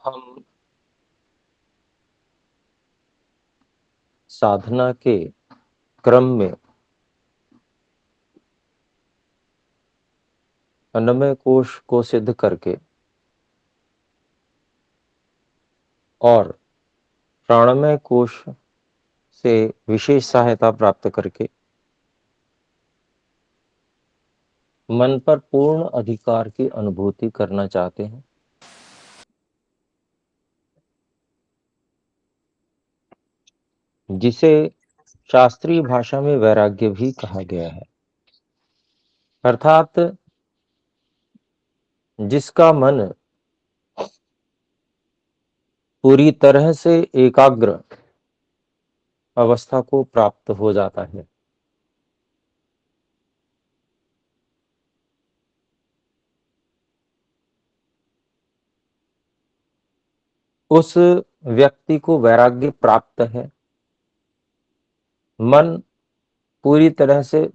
हम साधना के क्रम में अन्नमय कोश को सिद्ध करके और प्राणमय कोश से विशेष सहायता प्राप्त करके मन पर पूर्ण अधिकार की अनुभूति करना चाहते हैं, जिसे शास्त्रीय भाषा में वैराग्य भी कहा गया है। अर्थात जिसका मन पूरी तरह से एकाग्र अवस्था को प्राप्त हो जाता है। उस व्यक्ति को वैराग्य प्राप्त है। मन पूरी तरह से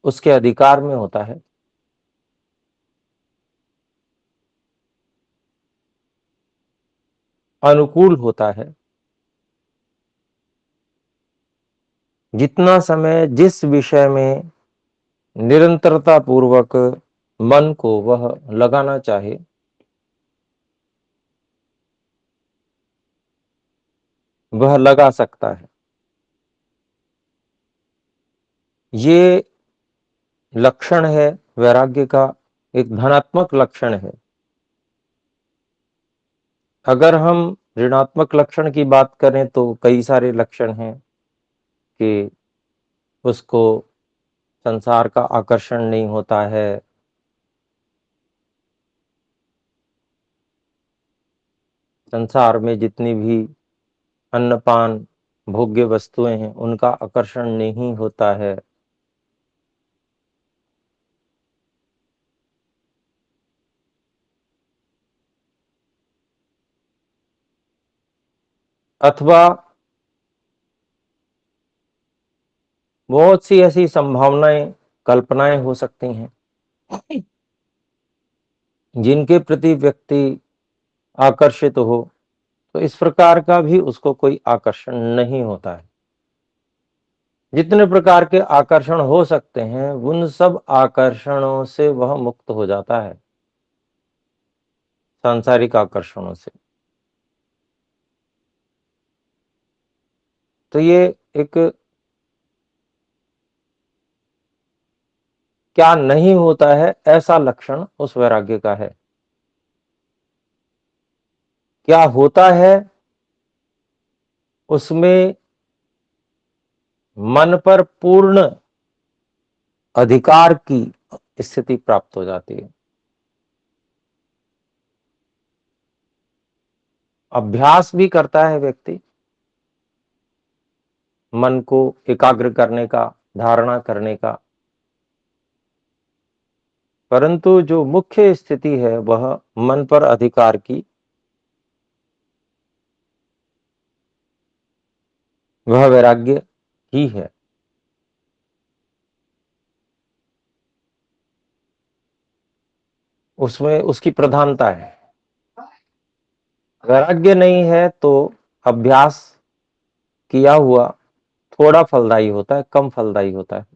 उसके अधिकार में होता है। अनुकूल होता है। जितना समय जिस विषय में निरंतरता पूर्वक मन को वह लगाना चाहे, वह लगा सकता है। ये लक्षण है वैराग्य का, एक धनात्मक लक्षण है। अगर हम ऋणात्मक लक्षण की बात करें तो कई सारे लक्षण हैं कि उसको संसार का आकर्षण नहीं होता है, संसार में जितनी भी अन्नपान भोग्य वस्तुएं हैं उनका आकर्षण नहीं होता है, अथवा बहुत सी ऐसी संभावनाएं, कल्पनाएं हो सकती हैं जिनके प्रति व्यक्ति आकर्षित हो, तो इस प्रकार का भी उसको कोई आकर्षण नहीं होता है। जितने प्रकार के आकर्षण हो सकते हैं उन सब आकर्षणों से वह मुक्त हो जाता है, सांसारिक आकर्षणों से। तो ये एक क्या नहीं होता है ऐसा लक्षण उस वैराग्य का है। क्या होता है, उसमें मन पर पूर्ण अधिकार की स्थिति प्राप्त हो जाती है। अभ्यास भी करता है व्यक्ति मन को एकाग्र करने का, धारणा करने का, परंतु जो मुख्य स्थिति है वह मन पर अधिकार की, वह वैराग्य ही है। उसमें उसकी प्रधानता है। वैराग्य नहीं है तो अभ्यास किया हुआ थोड़ा फलदायी होता है, कम फलदायी होता है।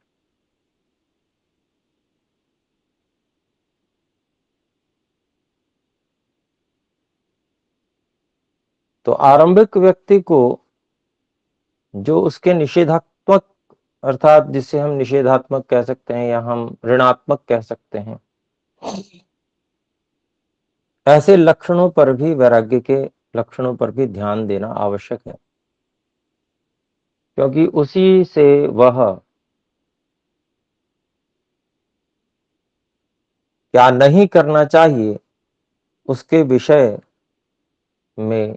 तो आरंभिक व्यक्ति को जो उसके निषेधात्मक, अर्थात जिसे हम निषेधात्मक कह सकते हैं या हम ऋणात्मक कह सकते हैं, ऐसे लक्षणों पर भी, वैराग्य के लक्षणों पर भी ध्यान देना आवश्यक है, क्योंकि उसी से वह क्या नहीं करना चाहिए उसके विषय में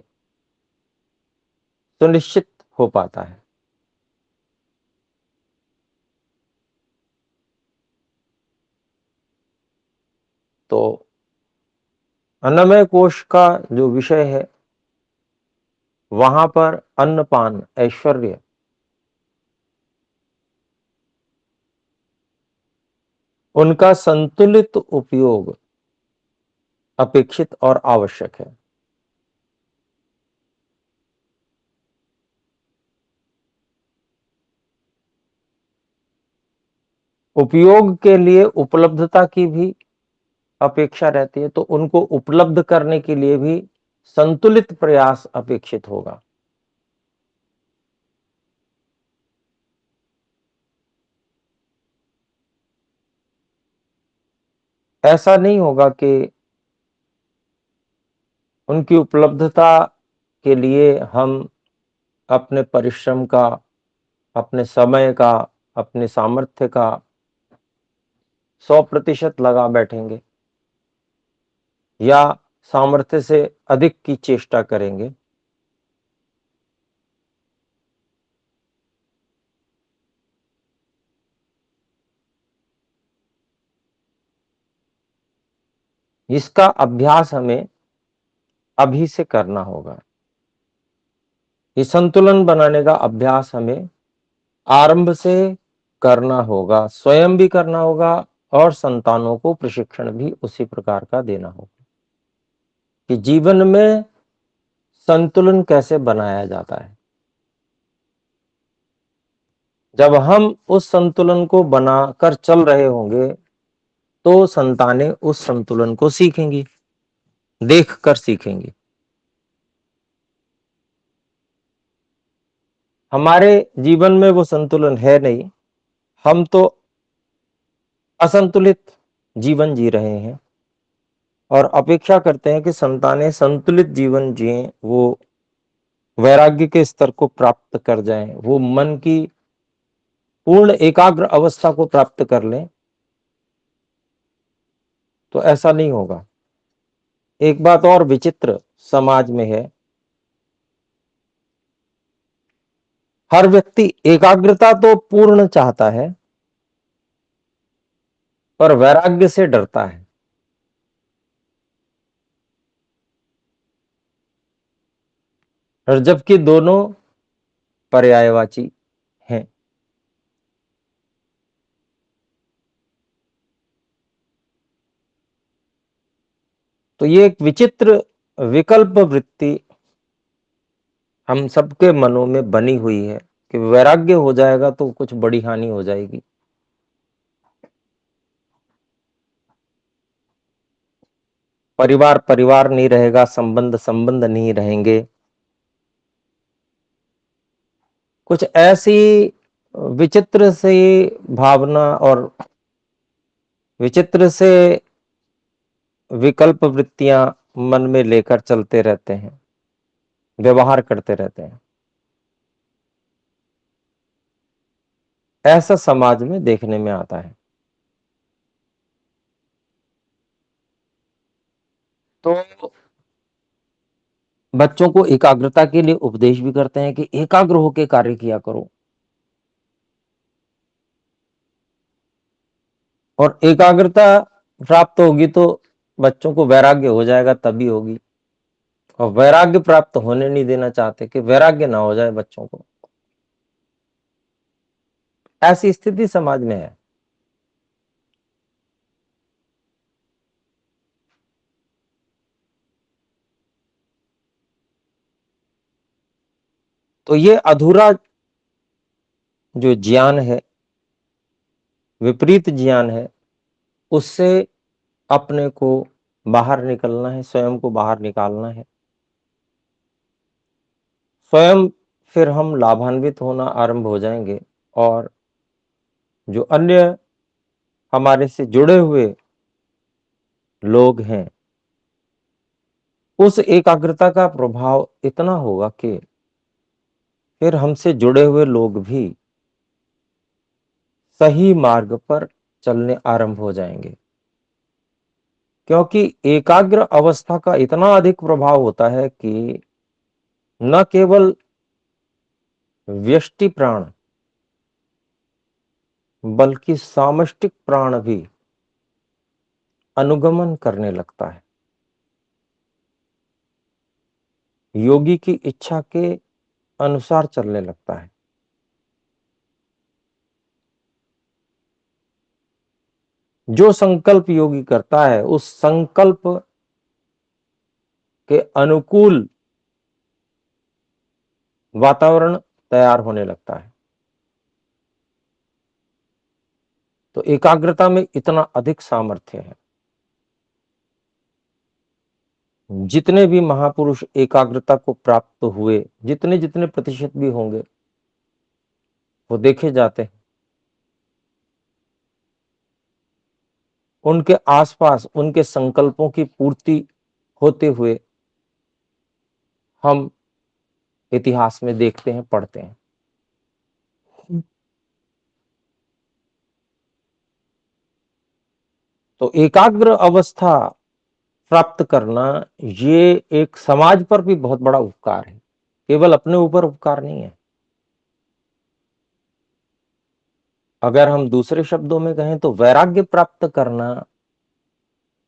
सुनिश्चित हो पाता है। तो अन्नमय कोश का जो विषय है वहां पर अन्नपान, ऐश्वर्य, उनका संतुलित उपयोग अपेक्षित और आवश्यक है। उपयोग के लिए उपलब्धता की भी अपेक्षा रहती है, तो उनको उपलब्ध करने के लिए भी संतुलित प्रयास अपेक्षित होगा। ऐसा नहीं होगा कि उनकी उपलब्धता के लिए हम अपने परिश्रम का, अपने समय का, अपने सामर्थ्य का 100% लगा बैठेंगे या सामर्थ्य से अधिक की चेष्टा करेंगे। इसका अभ्यास हमें अभी से करना होगा। ये संतुलन बनाने का अभ्यास हमें आरंभ से करना होगा, स्वयं भी करना होगा और संतानों को प्रशिक्षण भी उसी प्रकार का देना होगा कि जीवन में संतुलन कैसे बनाया जाता है। जब हम उस संतुलन को बनाकर चल रहे होंगे तो संतानें उस संतुलन को सीखेंगी, देखकर सीखेंगी। हमारे जीवन में वो संतुलन है नहीं, हम तो असंतुलित जीवन जी रहे हैं और अपेक्षा करते हैं कि संतानें संतुलित जीवन जिएं, वो वैराग्य के स्तर को प्राप्त कर जाएं, वो मन की पूर्ण एकाग्र अवस्था को प्राप्त कर लें। तो ऐसा नहीं होगा। एक बात और विचित्र समाज में है, हर व्यक्ति एकाग्रता तो पूर्ण चाहता है पर वैराग्य से डरता है। और जबकि दोनों पर्यायवाची हैं। तो ये एक विचित्र विकल्प वृत्ति हम सबके मनों में बनी हुई है कि वैराग्य हो जाएगा तो कुछ बड़ी हानि हो जाएगी। परिवार परिवार नहीं रहेगा, संबंध संबंध नहीं रहेंगे। कुछ ऐसी विचित्र सी भावना और विचित्र से विकल्प वृत्तियां मन में लेकर चलते रहते हैं, व्यवहार करते रहते हैं। ऐसा समाज में देखने में आता है। तो बच्चों को एकाग्रता के लिए उपदेश भी करते हैं कि एकाग्र होकर कार्य किया करो। और एकाग्रता प्राप्त होगी तो बच्चों को वैराग्य हो जाएगा, तभी होगी। और वैराग्य प्राप्त होने नहीं देना चाहते कि वैराग्य ना हो जाए बच्चों को। ऐसी स्थिति समाज में है। तो ये अधूरा जो ज्ञान है, विपरीत ज्ञान है, उससे अपने को बाहर निकलना है, स्वयं को बाहर निकालना है। स्वयं फिर हम लाभान्वित होना आरंभ हो जाएंगे और जो अन्य हमारे से जुड़े हुए लोग हैं, उस एकाग्रता का प्रभाव इतना होगा कि फिर हमसे जुड़े हुए लोग भी सही मार्ग पर चलने आरंभ हो जाएंगे। क्योंकि एकाग्र अवस्था का इतना अधिक प्रभाव होता है कि न केवल व्यष्टि प्राण बल्कि सामष्टिक प्राण भी अनुगमन करने लगता है, योगी की इच्छा के अनुसार चलने लगता है। जो संकल्प योगी करता है उस संकल्प के अनुकूल वातावरण तैयार होने लगता है। तो एकाग्रता में इतना अधिक सामर्थ्य है। जितने भी महापुरुष एकाग्रता को प्राप्त हुए, जितने जितने प्रतिशत भी होंगे, वो देखे जाते हैं। उनके आसपास उनके संकल्पों की पूर्ति होते हुए हम इतिहास में देखते हैं, पढ़ते हैं। तो एकाग्र अवस्था प्राप्त करना ये एक समाज पर भी बहुत बड़ा उपकार है, केवल अपने ऊपर उपकार नहीं है। अगर हम दूसरे शब्दों में कहें तो वैराग्य प्राप्त करना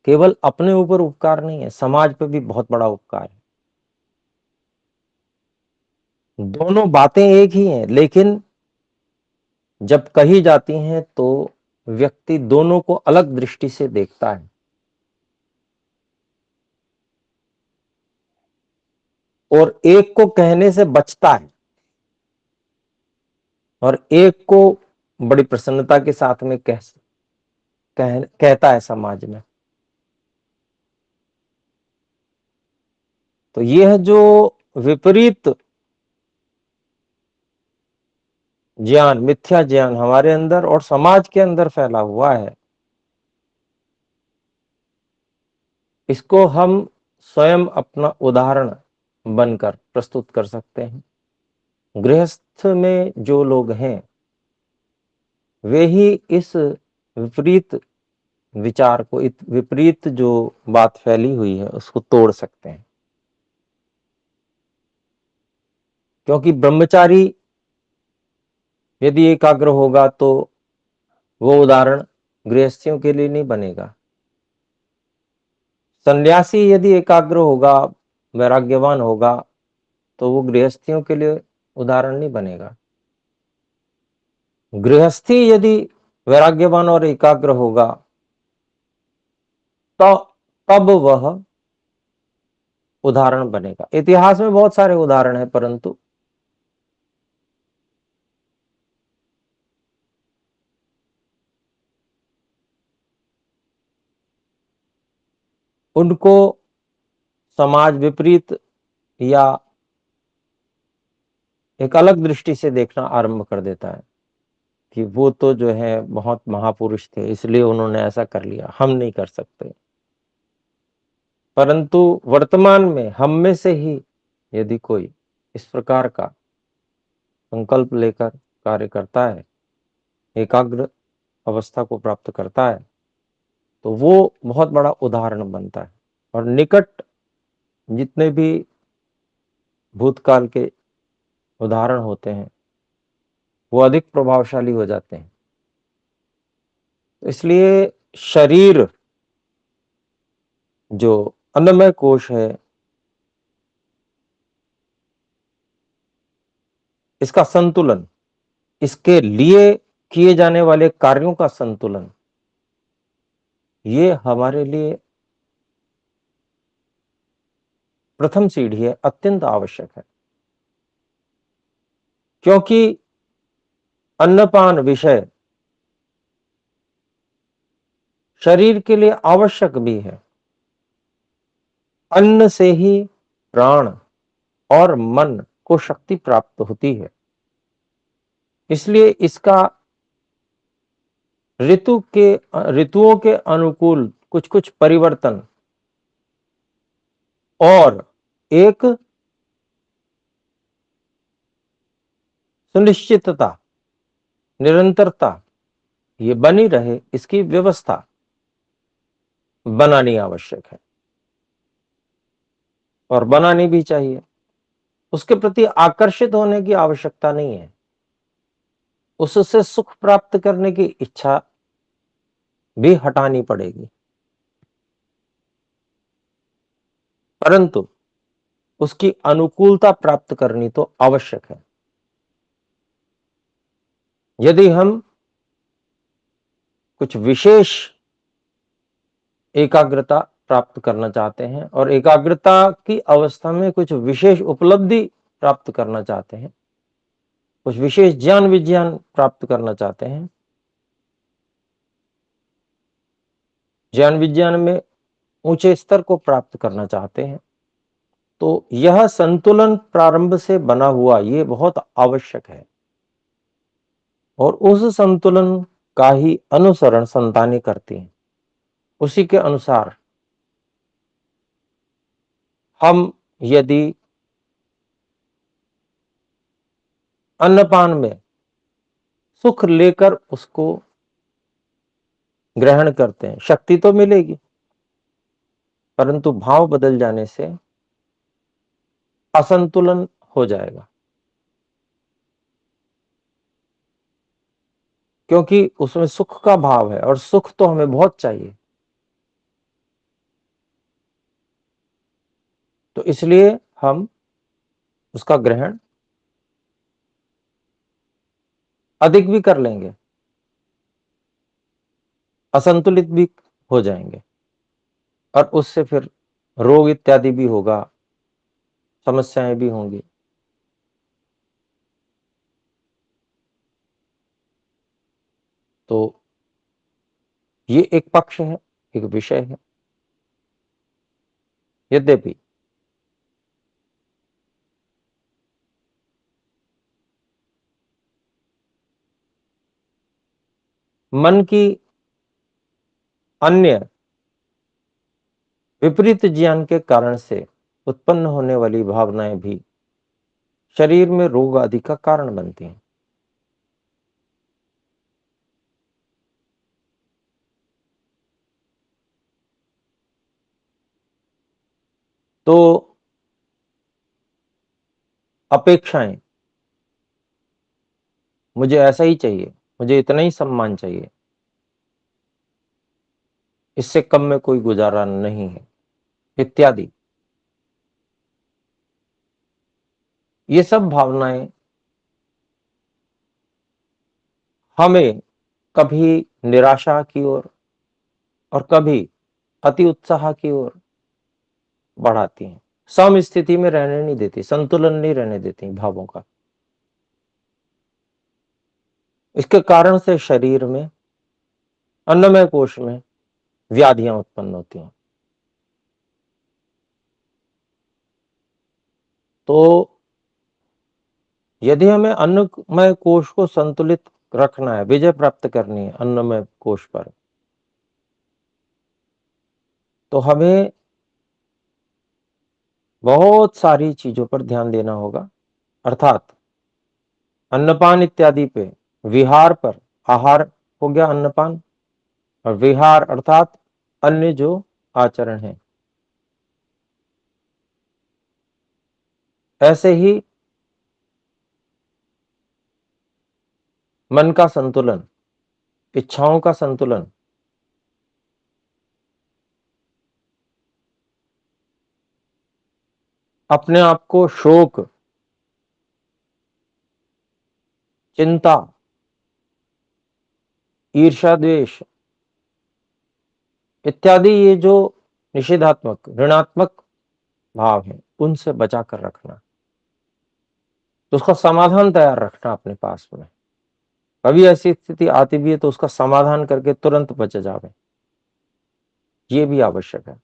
केवल अपने ऊपर उपकार नहीं है, समाज पर भी बहुत बड़ा उपकार है। दोनों बातें एक ही हैं, लेकिन जब कही जाती हैं तो व्यक्ति दोनों को अलग दृष्टि से देखता है। और एक को कहने से बचता है और एक को बड़ी प्रसन्नता के साथ में कहता है समाज में। तो यह जो विपरीत ज्ञान, मिथ्या ज्ञान हमारे अंदर और समाज के अंदर फैला हुआ है, इसको हम स्वयं अपना उदाहरण बनकर प्रस्तुत कर सकते हैं। गृहस्थ में जो लोग हैं वे ही इस विपरीत विचार को, इस विपरीत जो बात फैली हुई है उसको तोड़ सकते हैं। क्योंकि ब्रह्मचारी यदि एकाग्र होगा तो वो उदाहरण गृहस्थियों के लिए नहीं बनेगा। सन्यासी यदि एकाग्र होगा, वैराग्यवान होगा, तो वो गृहस्थियों के लिए उदाहरण नहीं बनेगा। गृहस्थी यदि वैराग्यवान और एकाग्र होगा तो तब वह उदाहरण बनेगा। इतिहास में बहुत सारे उदाहरण हैं, परंतु उनको समाज विपरीत या एक अलग दृष्टि से देखना आरंभ कर देता है कि वो तो जो है बहुत महापुरुष थे, इसलिए उन्होंने ऐसा कर लिया, हम नहीं कर सकते। परंतु वर्तमान में हम में से ही यदि कोई इस प्रकार का संकल्प लेकर कार्य करता है, एकाग्र अवस्था को प्राप्त करता है, तो वो बहुत बड़ा उदाहरण बनता है। और निकट जितने भी भूतकाल के उदाहरण होते हैं वो अधिक प्रभावशाली हो जाते हैं। इसलिए शरीर जो अन्नमय कोश है, इसका संतुलन, इसके लिए किए जाने वाले कार्यों का संतुलन, ये हमारे लिए प्रथम सीढ़ी है, अत्यंत आवश्यक है। क्योंकि अन्नपान विषय शरीर के लिए आवश्यक भी है। अन्न से ही प्राण और मन को शक्ति प्राप्त होती है। इसलिए इसका ऋतुओं के अनुकूल कुछ कुछ परिवर्तन और एक सुनिश्चितता, निरंतरता ये बनी रहे, इसकी व्यवस्था बनानी आवश्यक है और बनानी भी चाहिए। उसके प्रति आकर्षित होने की आवश्यकता नहीं है, उससे सुख प्राप्त करने की इच्छा भी हटानी पड़ेगी, परंतु उसकी अनुकूलता प्राप्त करनी तो आवश्यक है। यदि हम कुछ विशेष एकाग्रता प्राप्त करना चाहते हैं और एकाग्रता की अवस्था में कुछ विशेष उपलब्धि प्राप्त करना चाहते हैं, कुछ विशेष ज्ञान विज्ञान प्राप्त करना चाहते हैं, ज्ञान विज्ञान में ऊंचे स्तर को प्राप्त करना चाहते हैं, तो यह संतुलन प्रारंभ से बना हुआ ये बहुत आवश्यक है और उस संतुलन का ही अनुसरण संतानें करती हैं। उसी के अनुसार हम यदि अन्नपान में सुख लेकर उसको ग्रहण करते हैं, शक्ति तो मिलेगी, परंतु भाव बदल जाने से असंतुलन हो जाएगा, क्योंकि उसमें सुख का भाव है और सुख तो हमें बहुत चाहिए। तो इसलिए हम उसका ग्रहण अधिक भी कर लेंगे, असंतुलित भी हो जाएंगे और उससे फिर रोग इत्यादि भी होगा, समस्याएं भी होंगी। तो ये एक पक्ष है, एक विषय है। यद्यपि मन की अन्य विपरीत ज्ञान के कारण से उत्पन्न होने वाली भावनाएं भी शरीर में रोग आदि का कारण बनती हैं। तो अपेक्षाएं, मुझे ऐसा ही चाहिए, मुझे इतना ही सम्मान चाहिए, इससे कम में कोई गुजारा नहीं है, इत्यादि, ये सब भावनाएं हमें कभी निराशा की ओर और कभी अति उत्साह की ओर बढ़ाती हैं, सम स्थिति में रहने नहीं देती, संतुलन नहीं रहने देती भावों का। इसके कारण से शरीर में, अन्नमय कोश में व्याधियां उत्पन्न होती हैं। तो यदि हमें अन्नमय कोश को संतुलित रखना है, विजय प्राप्त करनी है अन्नमय कोश पर, तो हमें बहुत सारी चीजों पर ध्यान देना होगा, अर्थात अन्नपान इत्यादि पे, विहार पर, आहार हो गया अन्नपान, और विहार अर्थात अन्य जो आचरण है, ऐसे ही मन का संतुलन, इच्छाओं का संतुलन, अपने आप को शोक, चिंता, ईर्ष्या, द्वेष इत्यादि ये जो निषेधात्मक ऋणात्मक भाव है, उनसे बचा कर रखना, तो उसका समाधान तैयार रखना अपने पास में। कभी ऐसी स्थिति आती भी है तो उसका समाधान करके तुरंत बच जावे, ये भी आवश्यक है।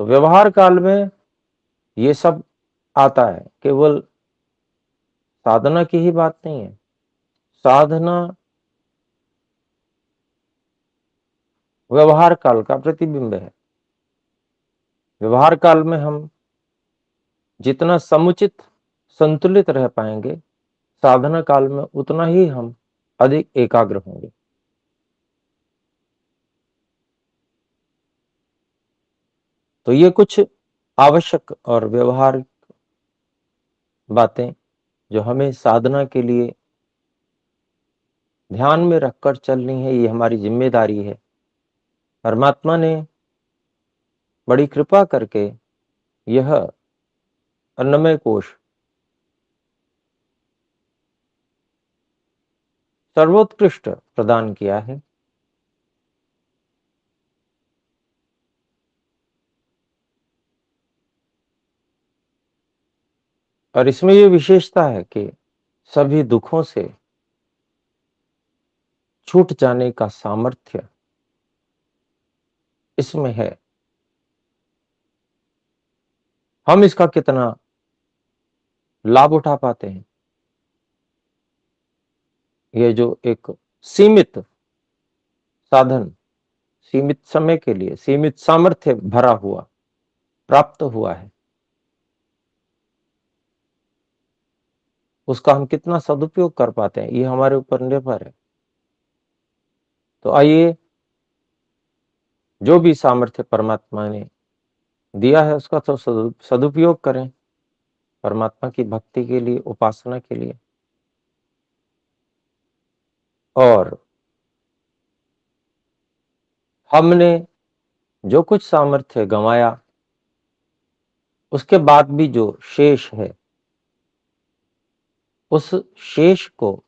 तो व्यवहार काल में ये सब आता है, केवल साधना की ही बात नहीं है। साधना व्यवहार काल का प्रतिबिंब है। व्यवहार काल में हम जितना समुचित संतुलित रह पाएंगे, साधना काल में उतना ही हम अधिक एकाग्र होंगे। तो ये कुछ आवश्यक और व्यवहार बातें जो हमें साधना के लिए ध्यान में रखकर चलनी है, ये हमारी जिम्मेदारी है। परमात्मा ने बड़ी कृपा करके यह अन्नमय कोश सर्वोत्कृष्ट प्रदान किया है। और इसमें ये विशेषता है कि सभी दुखों से छूट जाने का सामर्थ्य इसमें है। हम इसका कितना लाभ उठा पाते हैं, ये जो एक सीमित साधन, सीमित समय के लिए सीमित सामर्थ्य भरा हुआ प्राप्त हुआ है, उसका हम कितना सदुपयोग कर पाते हैं, ये हमारे ऊपर निर्भर है। तो आइए, जो भी सामर्थ्य परमात्मा ने दिया है उसका तो सदुपयोग करें, परमात्मा की भक्ति के लिए, उपासना के लिए। और हमने जो कुछ सामर्थ्य गंवाया, उसके बाद भी जो शेष है, उस शेष को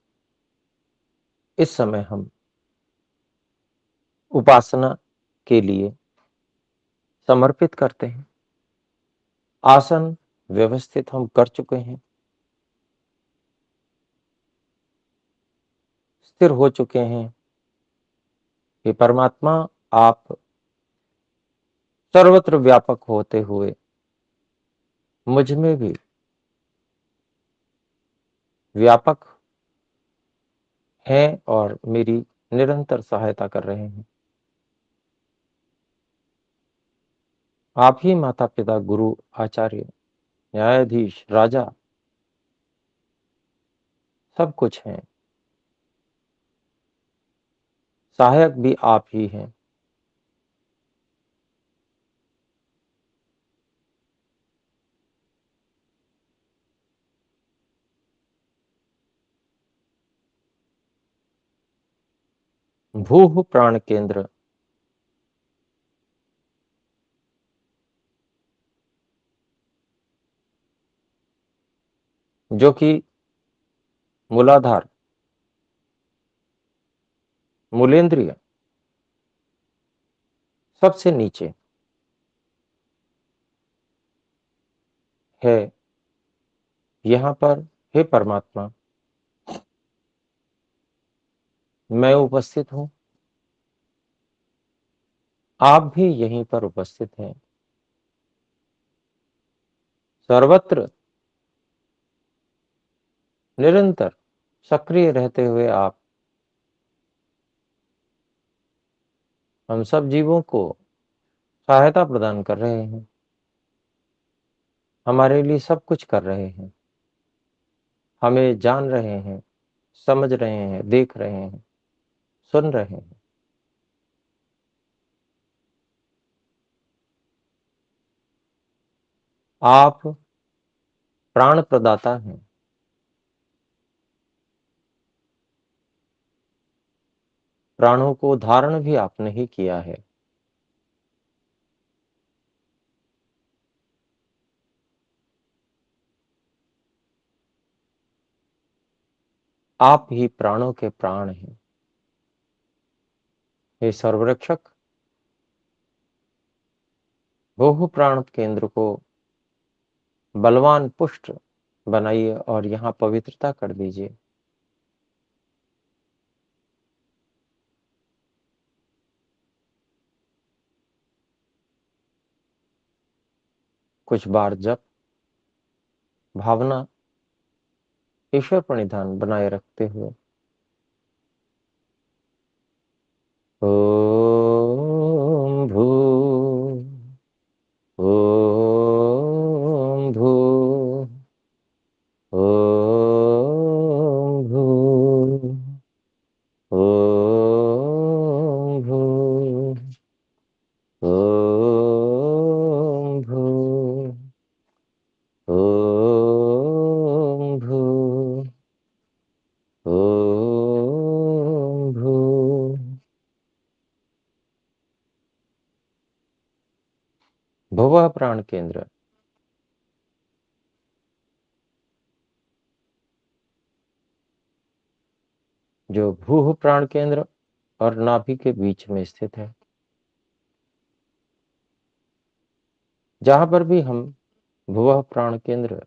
इस समय हम उपासना के लिए समर्पित करते हैं। आसन व्यवस्थित हम कर चुके हैं, स्थिर हो चुके हैं कि परमात्मा आप सर्वत्र व्यापक होते हुए मुझ में भी व्यापक हैं और मेरी निरंतर सहायता कर रहे हैं। आप ही माता पिता, गुरु, आचार्य, न्यायाधीश, राजा सब कुछ हैं। सहायक भी आप ही हैं। भूः प्राण केंद्र, जो कि मूलाधार, मूलेंद्रिय, सबसे नीचे है, यहाँ पर हे परमात्मा मैं उपस्थित हूँ, आप भी यहीं पर उपस्थित हैं। सर्वत्र निरंतर सक्रिय रहते हुए आप हम सब जीवों को सहायता प्रदान कर रहे हैं, हमारे लिए सब कुछ कर रहे हैं, हमें जान रहे हैं, समझ रहे हैं, देख रहे हैं, सुन रहे हैं। आप प्राण प्रदाता हैं, प्राणों को धारण भी आपने ही किया है। आप ही प्राणों के प्राण हैं। हे सर्वरक्षक, बहु प्राण केंद्र को बलवान पुष्ट बनाइए और यहाँ पवित्रता कर दीजिए। कुछ बार जप, भावना, ईश्वर प्रणिधान बनाए रखते हुए ओम भू ओम भू ओम भू ओम भू ओम भू ओम भू ओम भू। भुवः प्राण केंद्र, जो भूह प्राण केंद्र और नाभि के बीच में स्थित है। जहां पर भी हम भुवः प्राण केंद्र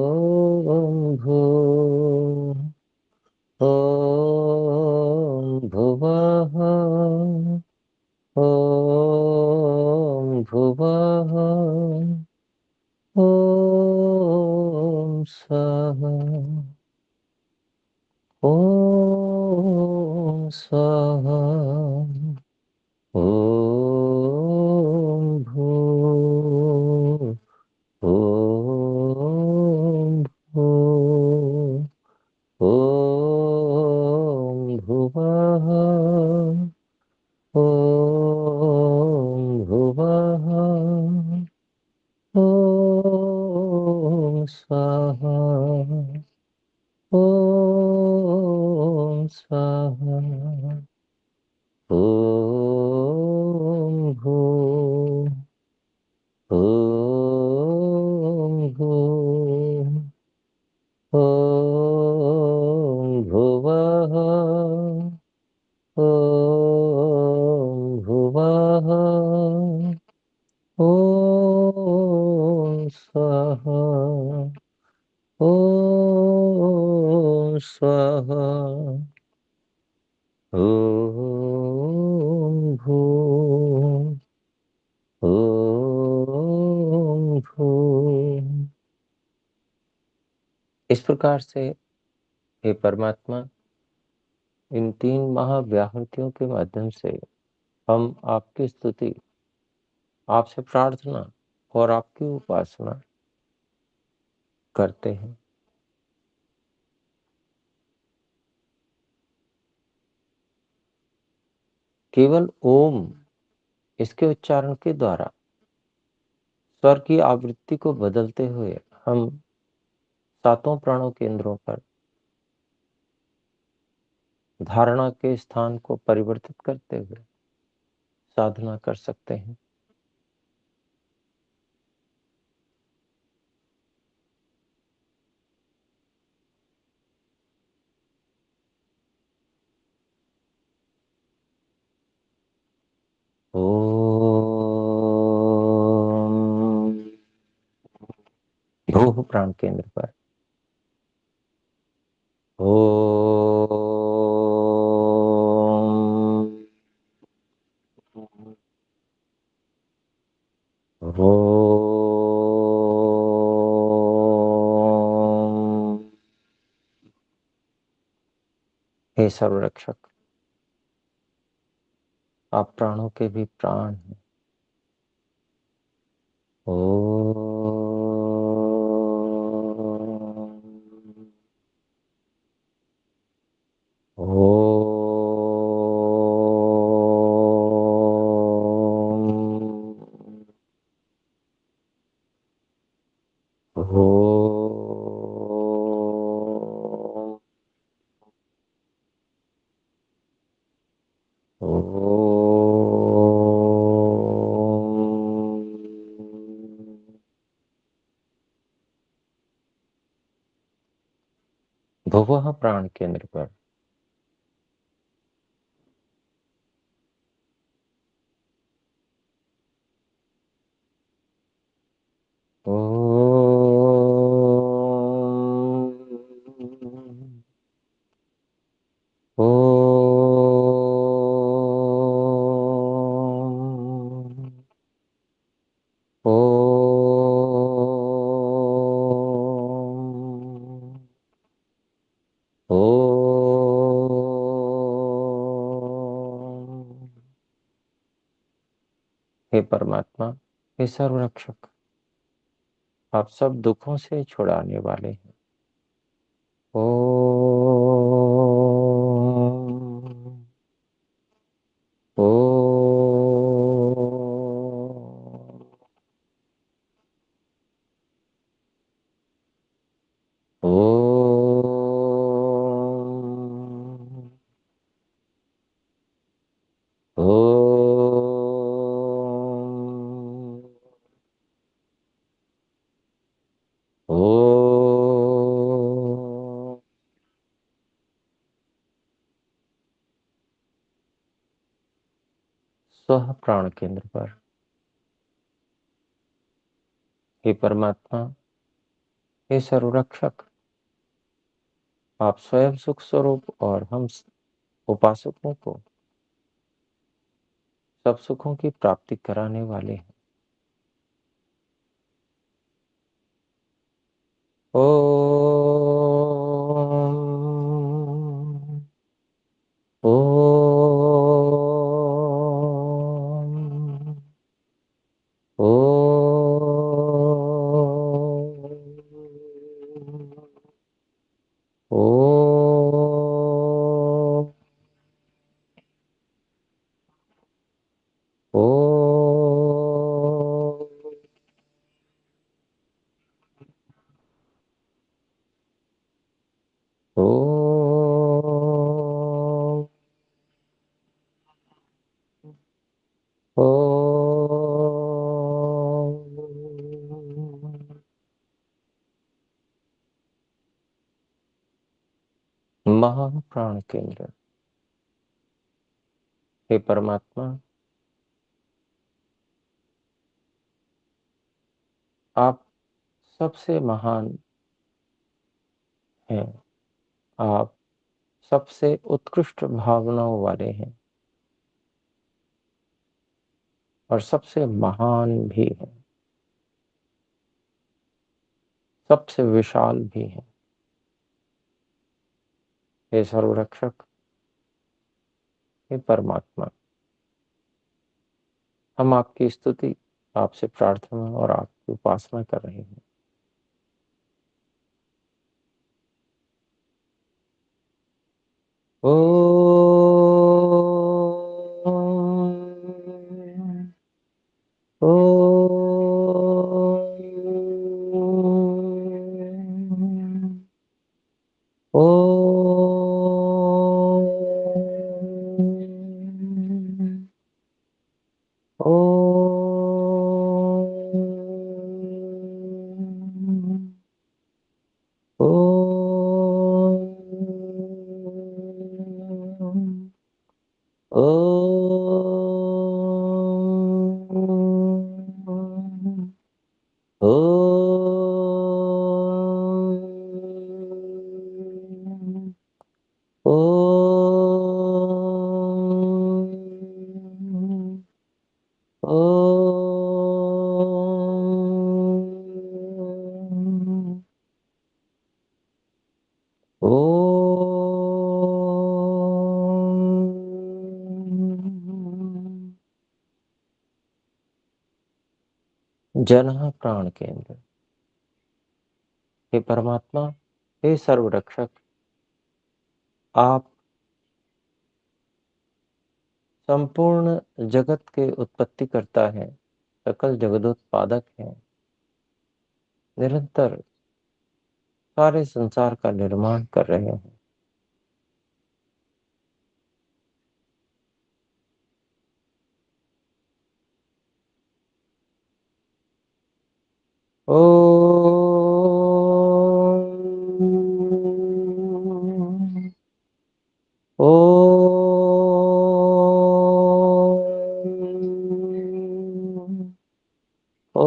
स्वाहा ॐ स्वाहा ॐ भूः ॐ भुवः ॐ भुवः ॐ स्वाहा ॐ स्वाहा ॐ भूः ॐ भूः। इस प्रकार से हे परमात्मा, इन 3 महाव्याहृतियों के माध्यम से हम आपकी स्तुति, आपसे प्रार्थना और आपकी उपासना करते हैं। केवल ओम इसके उच्चारण के द्वारा स्वर की आवृत्ति को बदलते हुए हम 7 प्राणों केंद्रों पर धारणा के स्थान को परिवर्तित करते हुए साधना कर सकते हैं। ओम भूः प्राण केंद्र पर ओम ओम। हे सर्वरक्षक, आप प्राणों के भी प्राण हैं। भुवः प्राण केंद्र पर हे परमात्मा, हे सर्वरक्षक, आप सब दुखों से छुड़ाने वाले हैं। ओम ओम ओम ओम ओम। स्वः प्राण केंद्र पर हे परमात्मा, हे सर्वरक्षक, आप स्वयं सुख स्वरूप और हम उपासकों को सब सुखों की प्राप्ति कराने वाले हैं। ओम ओम ओम ओम ओम महाप्राण केंद्र। हे परमात्मा, आप सबसे महान हैं। आप सबसे उत्कृष्ट भावनाओं वाले हैं और सबसे महान भी हैं, सबसे विशाल भी हैं। हे सर्वरक्षक, हे परमात्मा, हम आपकी स्तुति, आपसे प्रार्थना और आपकी उपासना कर रहे हैं। ओ ओ ओ ओ ओ ओ ओ ओ ओ जनः प्राण केंद्र। हे परमात्मा, हे सर्वरक्षक, आप संपूर्ण जगत के उत्पत्ति करता है, सकल जगदोत्पादक है, निरंतर सारे संसार का निर्माण कर रहे हैं। ओ ओ ओ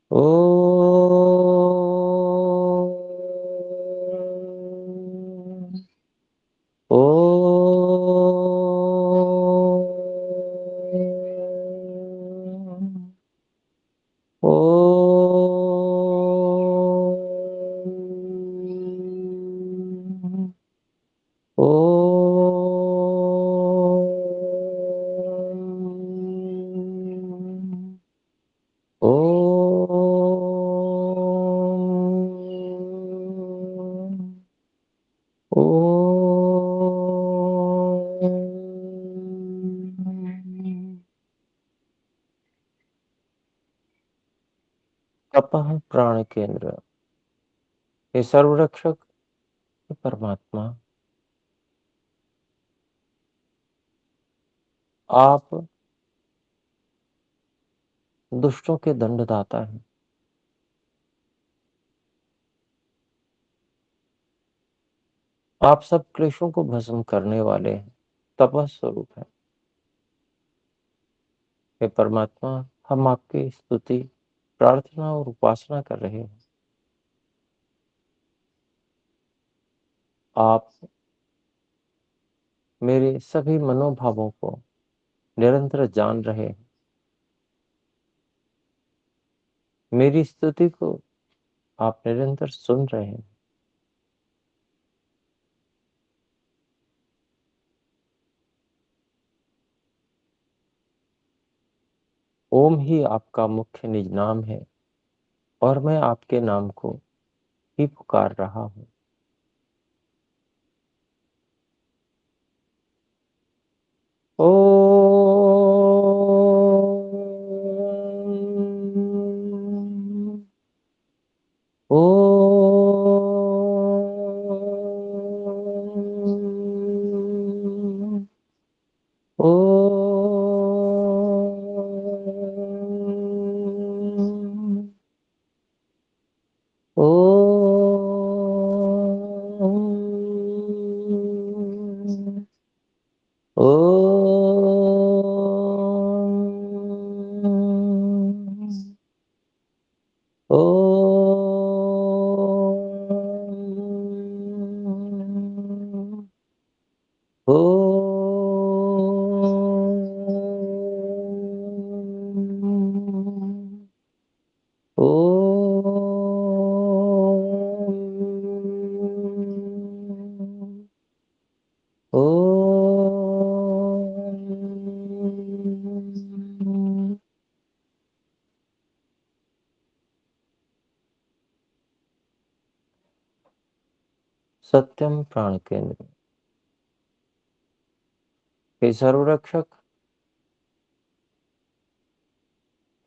ओ ओ ओ ओ ओ ओ तपः प्राण केंद्र। हे सर्वरक्षक, हे परमात्मा, आप दुष्टों के दंडदाता हैं। आप सब क्लेशों को भस्म करने वाले हैं, तपः स्वरूप है। हे परमात्मा, हम आपकी स्तुति, प्रार्थना और उपासना कर रहे हैं। आप मेरे सभी मनोभावों को निरंतर जान रहे हैं। मेरी स्तुति को आप निरंतर सुन रहे हैं। ओम ही आपका मुख्य निज नाम है और मैं आपके नाम को ही पुकार रहा हूं। ओ ओ ओ ओ, सत्यम प्राण केंद्र, हे सर्वरक्षक,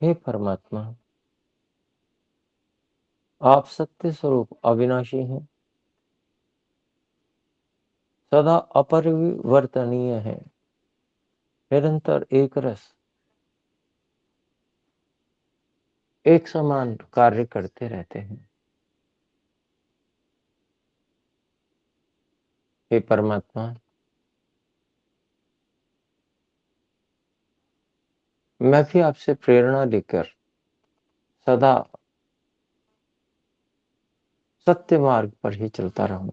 हे परमात्मा, आप सत्य स्वरूप अविनाशी हैं, सदा अपरिवर्तनीय है, निरंतर एक रस, एक समान कार्य करते रहते हैं। हे परमात्मा, मैं भी आपसे प्रेरणा लेकर सदा सत्य मार्ग पर ही चलता रहूं।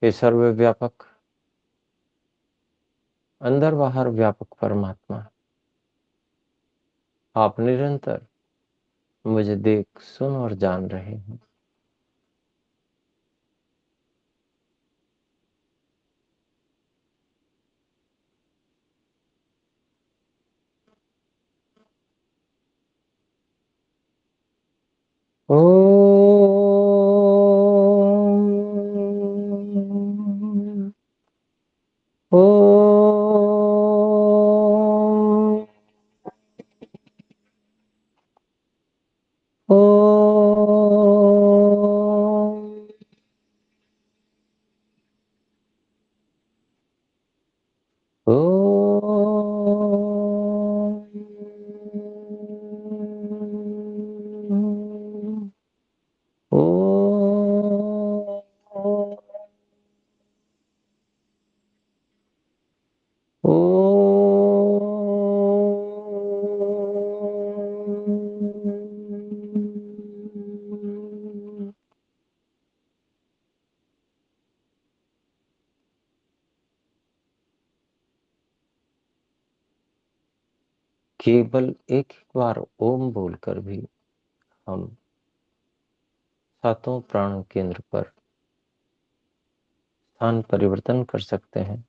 हे सर्वव्यापक, अंदर बाहर व्यापक परमात्मा, आप निरंतर मुझे देख, सुन और जान रहे हैं। ओम ओम ओम ओम ओम ओम। केवल एक बार ओम बोलकर भी हम सातों प्राण केंद्र पर स्थान परिवर्तन कर सकते हैं।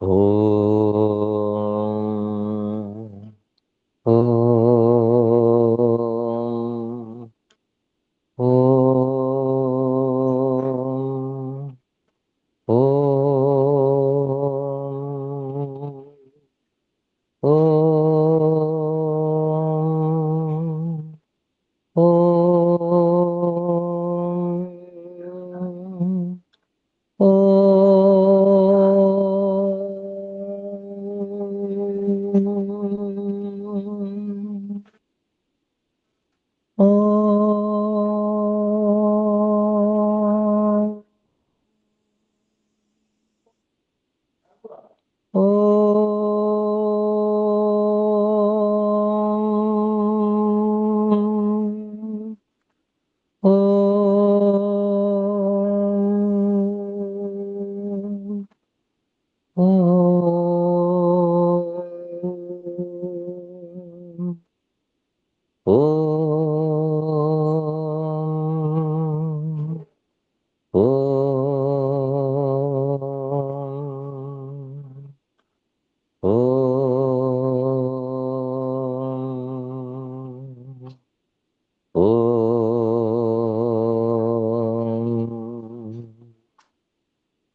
ओम ओम ओम ओम ओम ओम ओम ओम ओम ओम ओम ओम ओम ओम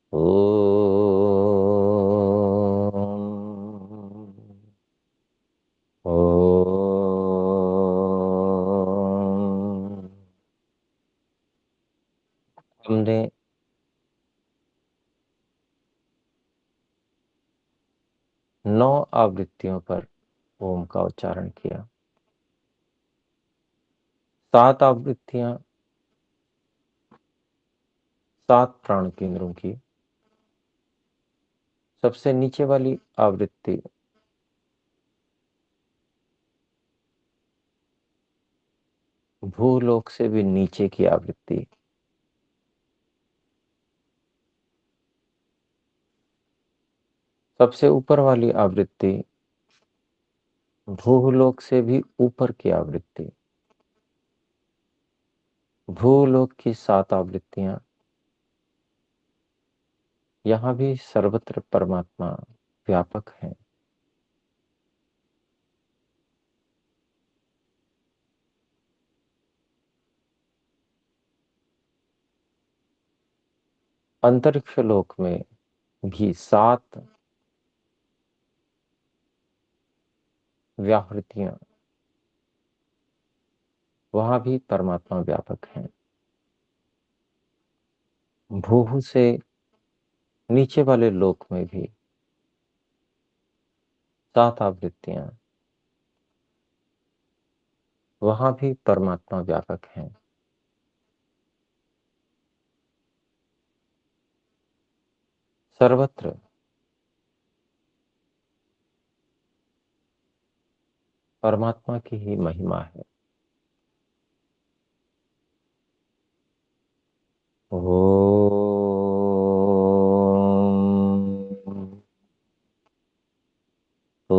ओम ओम। हमने 9 आवृत्तियों पर ओम का उच्चारण किया। 7 आवृत्तियां 7 प्राण केंद्रों की। सबसे नीचे वाली आवृत्ति भूलोक से भी नीचे की आवृत्ति। सबसे ऊपर वाली आवृत्ति भूलोक से भी ऊपर की आवृत्ति। भूलोक की 7 आवृत्तियां। यहां भी सर्वत्र परमात्मा व्यापक है। अंतरिक्ष लोक में भी 7 व्याहृतियां, वहां भी परमात्मा व्यापक हैं। भूहु से नीचे वाले लोक में भी 7 आवृत्तियां, वहां भी परमात्मा व्यापक हैं। सर्वत्र परमात्मा की ही महिमा है। ओम ओम ओम ओम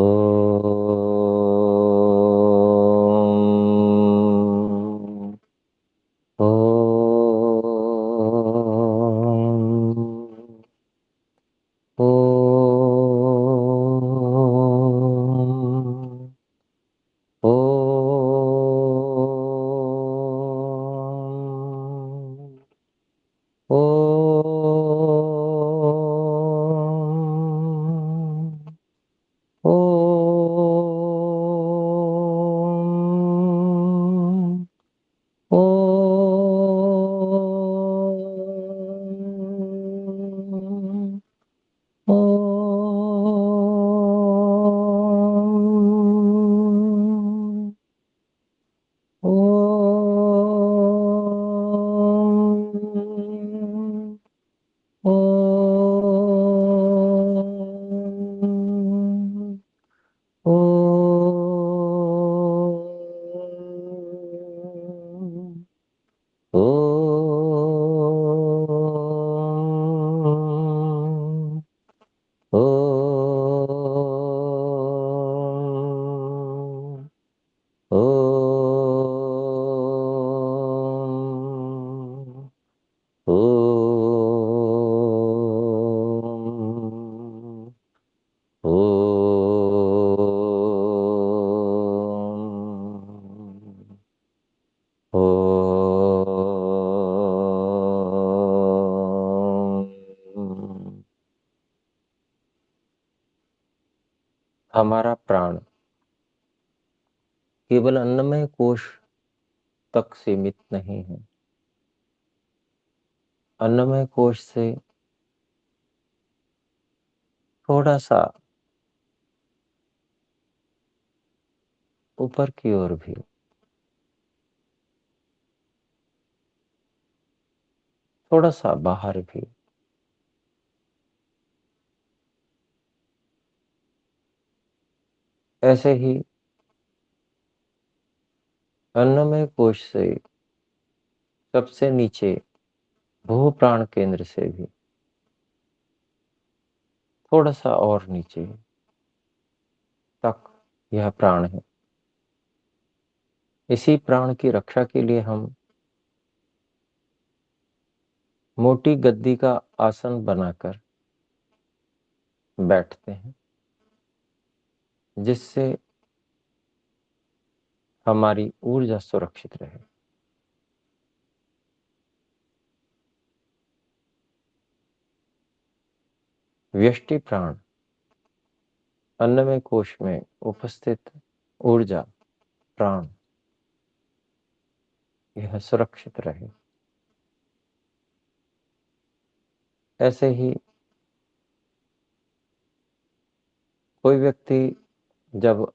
ओम ओम ओम ओम ओम ओम ओम ओम ओम ओम ओम ओम ओम ओम। हमारा प्राण केवल अन्नमय कोश तक सीमित नहीं है। अन्नमय कोश से थोड़ा सा ऊपर की ओर भी, थोड़ा सा बाहर भी ऐसे ही अन्नमय कोश से सबसे नीचे भू प्राण केंद्र से भी थोड़ा सा और नीचे तक यह प्राण है। इसी प्राण की रक्षा के लिए हम मोटी गद्दी का आसन बनाकर बैठते हैं, जिससे हमारी ऊर्जा सुरक्षित रहे। व्यष्टि प्राण अन्नमय कोश में उपस्थित ऊर्जा प्राण यह सुरक्षित रहे। ऐसे ही कोई व्यक्ति जब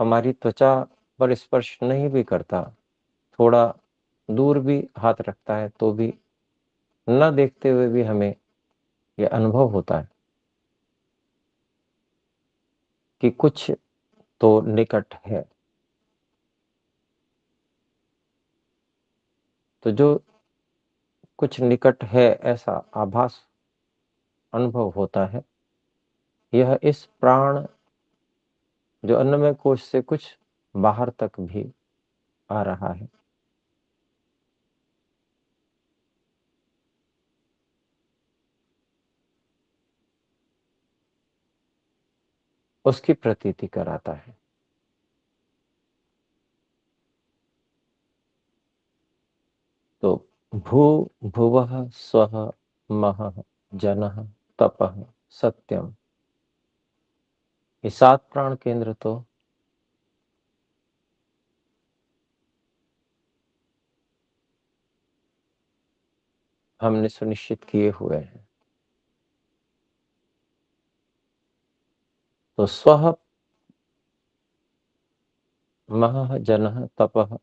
हमारी त्वचा पर स्पर्श नहीं भी करता, थोड़ा दूर भी हाथ रखता है, तो भी न देखते हुए भी हमें यह अनुभव होता है कि कुछ तो निकट है। तो जो कुछ निकट है ऐसा आभास अनुभव होता है, यह इस प्राण जो अन्नमय कोश से कुछ बाहर तक भी आ रहा है। उसकी प्रतीति कराता है। तो भू भुवः स्वः महः जनः तपः सत्यम, ये 7 प्राण केंद्र तो हमने सुनिश्चित किए हुए हैं। तो स्वः महः जनः तपः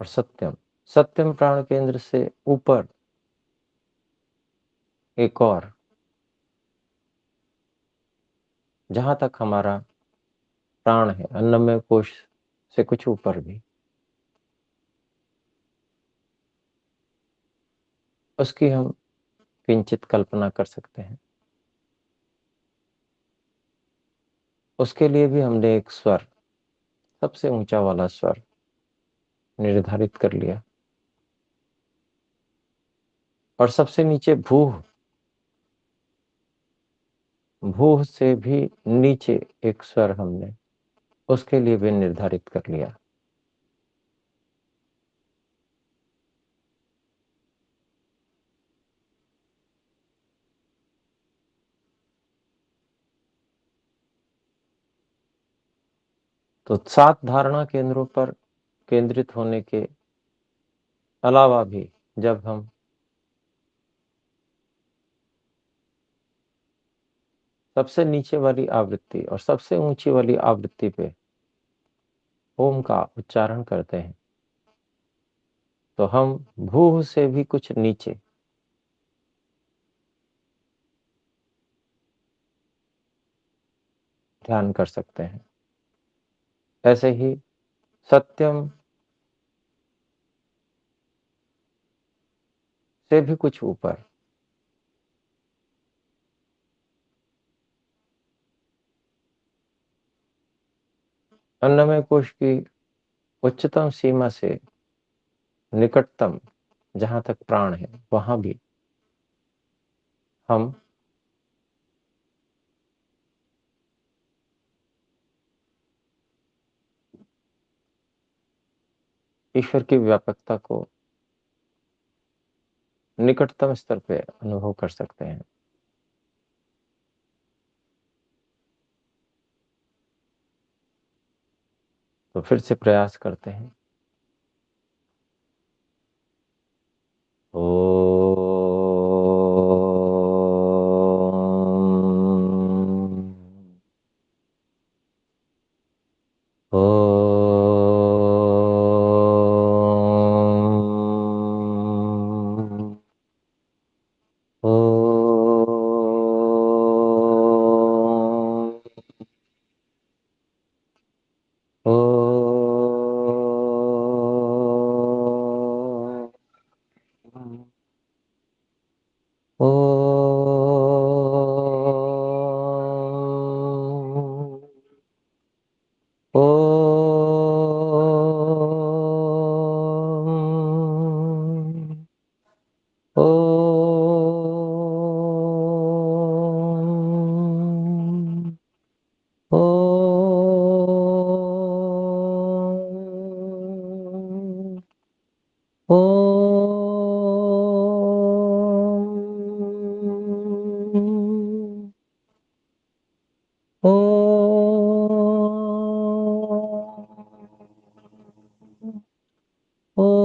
और सत्यम, सत्यम प्राण केंद्र से ऊपर एक और, जहां तक हमारा प्राण है, अन्नमय कोश से कुछ ऊपर भी, उसकी हम किंचित कल्पना कर सकते हैं। उसके लिए भी हमने एक स्वर, सबसे ऊंचा वाला स्वर निर्धारित कर लिया, और सबसे नीचे भूह, भूह से भी नीचे एक स्वर हमने उसके लिए भी निर्धारित कर लिया। तो 7 धारणा केंद्रों पर केंद्रित होने के अलावा भी जब हम सबसे नीचे वाली आवृत्ति और सबसे ऊंची वाली आवृत्ति पे ओम का उच्चारण करते हैं, तो हम भूह से भी कुछ नीचे ध्यान कर सकते हैं। ऐसे ही सत्यम से भी कुछ ऊपर अन्नमय कोश की उच्चतम सीमा से निकटतम जहां तक प्राण है, वहां भी हम ईश्वर की व्यापकता को निकटतम स्तर पे अनुभव कर सकते हैं। तो फिर से प्रयास करते हैं। ओ ओ ओ ओ ओ ओ ओ ओ ओ ओ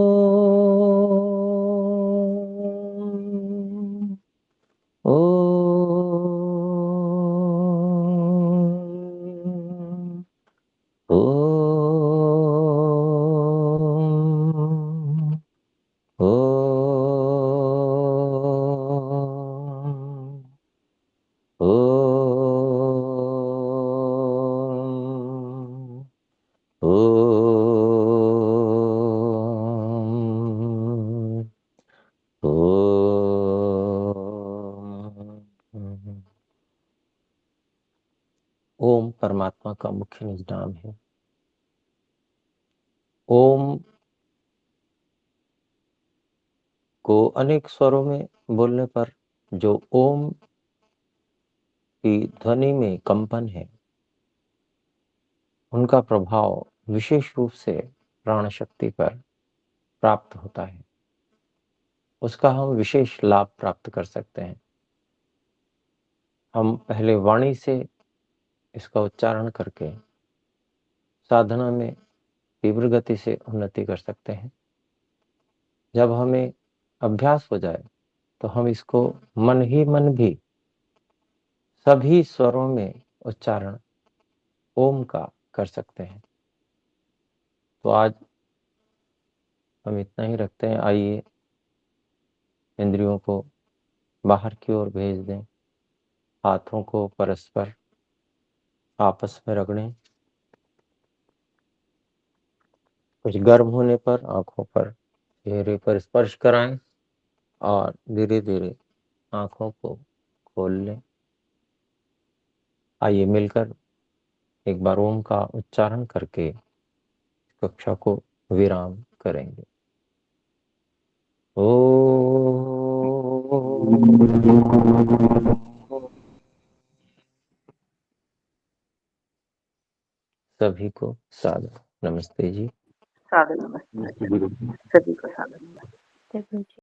ओ ओ ओ ओ ओम परमात्मा का मुख्य निज नाम है। ओम को अनेक स्वरों में बोलने पर जो ओम की ध्वनि में कंपन है, उनका प्रभाव विशेष रूप से प्राण शक्ति पर प्राप्त होता है। उसका हम विशेष लाभ प्राप्त कर सकते हैं। हम पहले वाणी से इसका उच्चारण करके साधना में तीव्र गति से उन्नति कर सकते हैं। जब हमें अभ्यास हो जाए तो हम इसको मन ही मन भी सभी स्वरों में उच्चारण ओम का कर सकते हैं। तो आज हम इतना ही रखते हैं। आइए इंद्रियों को बाहर की ओर भेज दें, हाथों को परस्पर आपस में रगड़ें, कुछ गर्म होने पर आंखों पर, चेहरे पर स्पर्श कराएं और धीरे धीरे आंखों को खोल लें। आइए मिलकर एक बार ओम का उच्चारण करके कक्षा को विराम करेंगे। सभी को सादर नमस्ते जी। सादर नमस्ते। सभी को सादर नमस्ते।